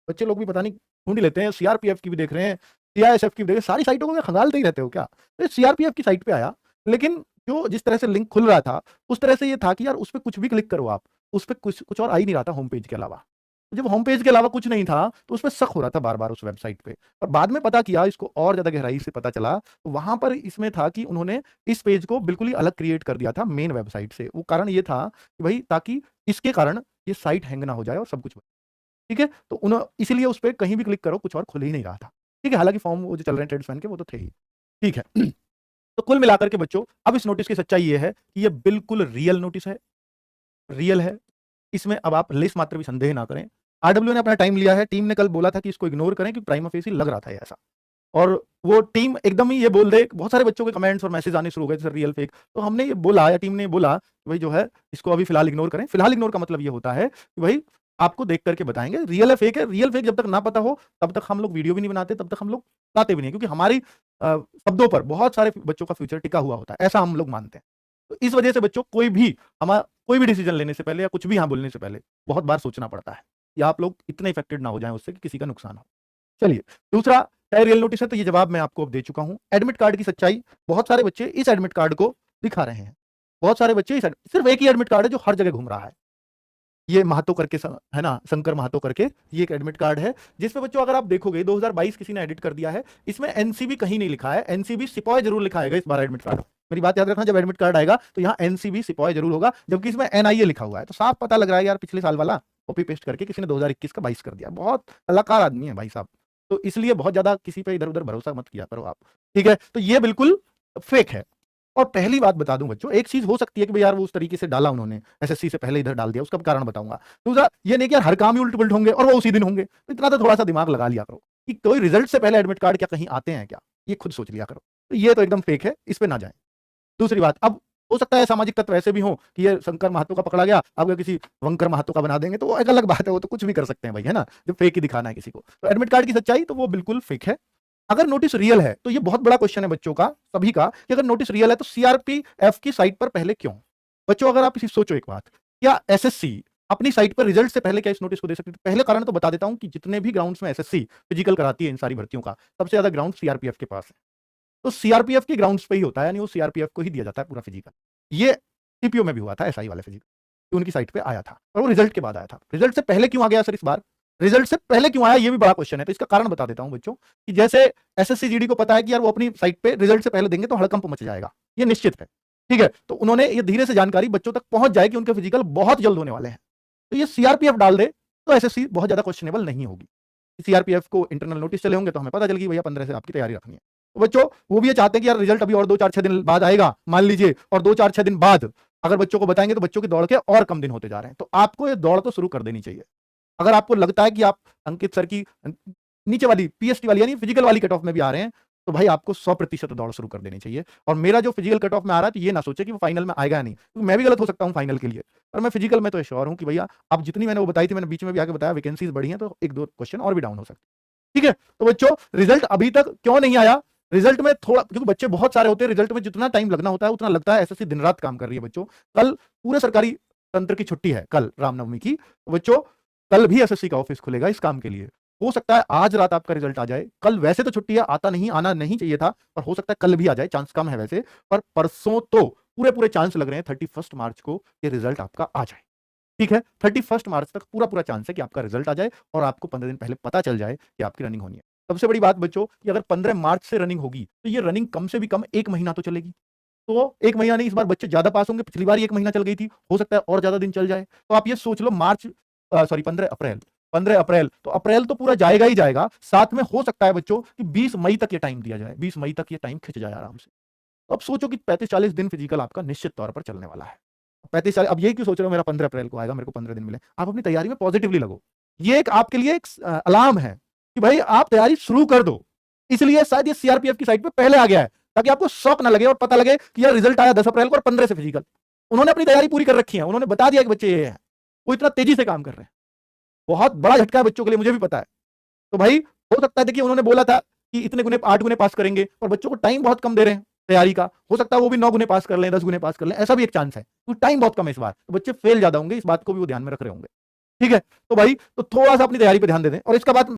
बच्चे लोग भी पता नहीं ढूंढ ही लेते हैं, सीआरपीएफ की भी देख रहे हैं, सीआईएसएफ की भी देख रहे हैं, सारी साइटों को खंगालते ही रहते हो क्या? तो सीआरपीएफ की साइट पे आया, लेकिन जो जिस तरह से लिंक खुल रहा था, उस तरह से ये था कि यार उस पे कुछ भी क्लिक करो आप, उस पे कुछ और आ ही नहीं रहा था होम पेज के अलावा। जब होम पेज के अलावा कुछ नहीं था, तो उसपे शक हो रहा था बार-बार उस वेबसाइट पे। और बाद में पता किया, इसको और ज़्यादा गहराई से पता चला, तो वहाँ पर इसमें था कि उन्होंने इस पेज को बिल्कुल ही अलग क्रिएट कर दिया था मेन वेबसाइट से। वो कारण ये था कि भई ताकि इसके कारण ये साइट हैंग ना हो जाए और सब कुछ ठीक है? तो इसीलिए उस पे कहीं भी क्लिक करो, कुछ और खुल ही नहीं रहा था। ठीक है? हालाँकि फॉर्म वो जो चल रहे हैं ट्रेड्समैन के वो तो थे ही। ठीक है। तो कुल मिलाकर के बच्चों, अब इस नोटिस की सच्चाई ये है कि ये बिल्कुल रियल नोटिस है, रियल है। इसमें अब आप लेस मात्र भी संदेह ना करें। आरडब्ल्यू ने अपना टाइम लिया है, टीम ने कल बोला था कि इसको इग्नोर करें क्योंकि प्राइमा फेसी लग रहा था ये ऐसा। और वो टीम एकदम ही ये बोल दे, बहुत सारे बच्चों के कमेंट्स और मैसेज आने शुरू हो गए सर रियल फेक। तो हमने ये बोला या टीम ने बोला कि भाई जो है इसको अभी फिलहाल इग्नोर करें। फिलहाल इग्नोर का मतलब ये होता है कि भाई आपको देख करके बताएँगे, रियल है, फेक है। रियल फेक जब तक ना पता हो, तब तक हम लोग वीडियो भी नहीं बनाते, तब तक हम लोग लाते भी नहीं, क्योंकि हमारी शब्दों पर बहुत सारे बच्चों का फ्यूचर टिका हुआ होता है, ऐसा हम लोग मानते हैं। तो इस वजह से बच्चों कोई भी डिसीजन लेने से पहले या कुछ भी यहाँ बोलने से पहले बहुत बार सोचना पड़ता है, कि आप लोग इतने इफेक्टेड ना हो जाएँ उससे कि किसी का नुकसान हो। चलिए, दूसरा चाहे रियल नोटिस है तो ये जवाब मैं आपको अब दे चुका हूँ। एडमिट कार्ड की सच्चाई, बहुत सारे बच्चे इस एडमिट कार्ड को दिखा रहे हैं। बहुत सारे बच्चे सिर्फ एक ही एडमिट कार्ड है जो हर जगह घूम रहा है। ये महातो करके है ना, शंकर महातो करके ये एक एडमिट कार्ड है, जिसपे बच्चों अगर आप देखोगे 2022 किसी ने एडिट कर दिया है। इसमें एनसीबी कहीं नहीं लिखा है, एनसीबी सिपॉय जरूर लिखा है इस बार एडमिट कार्ड। मेरी बात याद रखना, जब एडमिट कार्ड आएगा तो यहाँ एनसीबी सिपॉय जरूर होगा, जबकि इसमें एनआईए लिखा हुआ है। तो साफ पता लग रहा है यार पिछले साल वाला कॉपी पेस्ट करके किसी ने 2021 का 22 कर दिया। बहुत कलाकार आदमी है भाई साहब। तो इसलिए बहुत ज्यादा किसी पे इधर उधर भरोसा मत किया करो आप। ठीक है, तो ये बिल्कुल फेक है। और पहली बात बता दूं बच्चों, एक चीज हो सकती है कि भाई यार वो उस तरीके से डाला उन्होंने, एसएससी से पहले इधर डाल दिया, उसका कारण बताऊंगा। दूसरा ये नहीं कि यार हर काम ही उल्ट पुलट होंगे और वो उसी दिन होंगे, तो इतना तो थोड़ा सा दिमाग लगा लिया करो कि कोई रिजल्ट से पहले एडमिट कार्ड क्या कहीं आते हैं क्या, ये खुद सोच लिया करो। तो ये तो एकदम फेक है, इस पे ना जाए। दूसरी बात, अब हो सकता है सामाजिक तत्व ऐसे भी हो कि ये शंकर महातो का पकड़ा गया, अब अगर किसी वंकर महातो का बना देंगे तो वो एक अलग बात है, वो तो कुछ भी कर सकते हैं भाई, है ना, जब फेक ही दिखाना है किसी को। तो एडमिट कार्ड की सच्चाई तो वो बिल्कुल फेक है। अगर नोटिस रियल है तो ये बहुत बड़ा क्वेश्चन है बच्चों का, सभी का, कि अगर नोटिस रियल है तो सीआरपीएफ की साइट पर पहले क्यों? बच्चों अगर आप इसी सोचो एक बात, क्या एसएससी अपनी साइट पर रिजल्ट से पहले क्या इस नोटिस को दे सकती थी? पहले कारण तो बता देता हूं कि जितने भी ग्राउंड्स में एसएससी फिजिकल कराती है इन सारी भर्तियों का, सबसे ज्यादा ग्राउंड सीआरपीएफ के पास है। तो सीआरपीएफ के ग्राउंड्स पे ही होता है, यानी वो सीआरपीएफ को ही दिया जाता है पूरा फिजिकल। ये सीपीओ में भी हुआ था, एसआई वाले फिजिकल, उनकी साइट पे आया था, और वो रिजल्ट के बाद आया था। रिजल्ट से पहले क्यों आ गया सर इस बार? रिजल्ट से पहले क्यों आया, ये भी बड़ा क्वेश्चन है। तो इसका कारण बता देता हूं बच्चों, कि जैसे एसएससी जीडी को पता है कि यार वो अपनी साइट पे रिजल्ट से पहले देंगे तो हड़कंप मच जाएगा, ये निश्चित है। ठीक है, तो उन्होंने ये धीरे से जानकारी बच्चों तक पहुंच जाए कि उनके फिजिकल बहुत जल्द होने वाले हैं, तो ये सीआरपीएफ डाल दे तो एसएससी बहुत ज्यादा क्वेश्चनेबल नहीं होगी। सीआरपीएफ को इंटरनल नोटिस चले होंगे तो हमें पता चल गई भैया 15 से आपकी तैयारी रखनी है। तो बच्चों वो भी ये चाहते हैं कि यार रिजल्ट अभी और 2-4-6 दिन बाद आएगा, मान लीजिए, और 2-4-6 दिन बाद अगर बच्चों को बताएंगे तो बच्चों की दौड़ के और कम दिन होते जा रहे हैं। तो आपको ये दौड़ तो शुरू कर देनी चाहिए। अगर आपको लगता है कि आप अंकित सर की नीचे वाली पीएसटी वाली यानी फिजिकल वाली कट ऑफ में भी आ रहे हैं, तो भाई आपको 100% दौड़ शुरू कर देनी चाहिए। और मेरा जो फिजिकल कट ऑफ में आ रहा है, तो ये ना सोचे कि वो फाइनल में आएगा नहीं, क्योंकि मैं भी गलत हो सकता हूँ फाइनल के लिए, पर मैं फिजिकल में तो श्योर हूँ कि भैया आप जितनी मैंने वो बताई थी, मैंने बीच में भी आके बताया वैकेंसीज बढ़ी हैं, तो 1-2 क्वेश्चन और भी डाउन हो सकते हैं। ठीक है, तो बच्चों रिजल्ट अभी तक क्यों नहीं आया? रिजल्ट में थोड़ा, क्योंकि बच्चे बहुत सारे होते हैं, रिजल्ट में जितना टाइम लगना होता है उतना लगता है। एसएससी दिन रात काम कर रही है बच्चों। कल पूरे सरकारी तंत्र की छुट्टी है, कल रामनवमी की। बच्चों कल भी एसएससी का ऑफिस खुलेगा इस काम के लिए। हो सकता है आज रात आपका रिजल्ट आ जाए, कल वैसे तो छुट्टी है, आना नहीं चाहिए था, पर हो सकता है कल भी आ जाए, चांस कम है वैसे, पर परसों तो पूरे चांस लग रहे हैं 31 मार्च को ये रिजल्ट आपका आ जाए। ठीक है, 31 मार्च तक पूरा चांस है कि आपका रिजल्ट आ जाए और आपको 15 दिन पहले पता चल जाए कि आपकी रनिंग होनी है। सबसे बड़ी बात बच्चों, कि अगर 15 मार्च से रनिंग होगी तो ये रनिंग कम से भी कम 1 महीना तो चलेगी। तो 1 महीना नहीं, इस बार बच्चे ज्यादा पास होंगे, पिछली बार 1 महीना चल गई थी, हो सकता है और ज्यादा दिन चल जाए। तो आप ये सोच लो, 15 अप्रैल, 15 अप्रैल, तो अप्रैल तो पूरा जाएगा ही जाएगा। साथ में हो सकता है बच्चों कि 20 मई तक ये टाइम दिया जाए, 20 मई तक ये टाइम खिंच जाए आराम से। तो अब सोचो कि 35-40 दिन फिजिकल आपका निश्चित तौर पर चलने वाला है। 35-40, अब यही क्यों सोच रहे हो मेरा 15 अप्रैल को आएगा, मेरे को 15 दिन मिले? आप अपनी तैयारी में पॉजिटिवली लगो। ये एक आपके लिए एक अलार्म है कि भाई आप तैयारी शुरू कर दो। इसलिए शायद ये सीआरपीएफ की साइट पे पहले आ गया है, ताकि आपको शौक ना लगे और पता लगे कि यार रिजल्ट आया 10 अप्रैल को और 15 से फिजिकल। उन्होंने अपनी तैयारी पूरी कर रखी है, उन्होंने बता दिया कि बच्चे ये हैं, वो इतना तेजी से काम कर रहे हैं। बहुत बड़ा झटका है बच्चों के लिए, मुझे भी पता है। तो भाई हो सकता है, देखिए उन्होंने बोला था कि इतने गुने 8 गुने पास करेंगे, और बच्चों को टाइम बहुत कम दे रहे हैं तैयारी का। हो सकता है वो भी 9 गुने पास कर लें, 10 गुने पास कर लें, ऐसा भी एक चांस है, क्योंकि टाइम बहुत कम है इस बार, तो बच्चे फेल ज्यादा होंगे, इस बात को भी वो ध्यान में रख रहे होंगे। ठीक है? तो भाई तो थोड़ा-सा अपनी तैयारी पे ध्यान दे दें और इसका बाद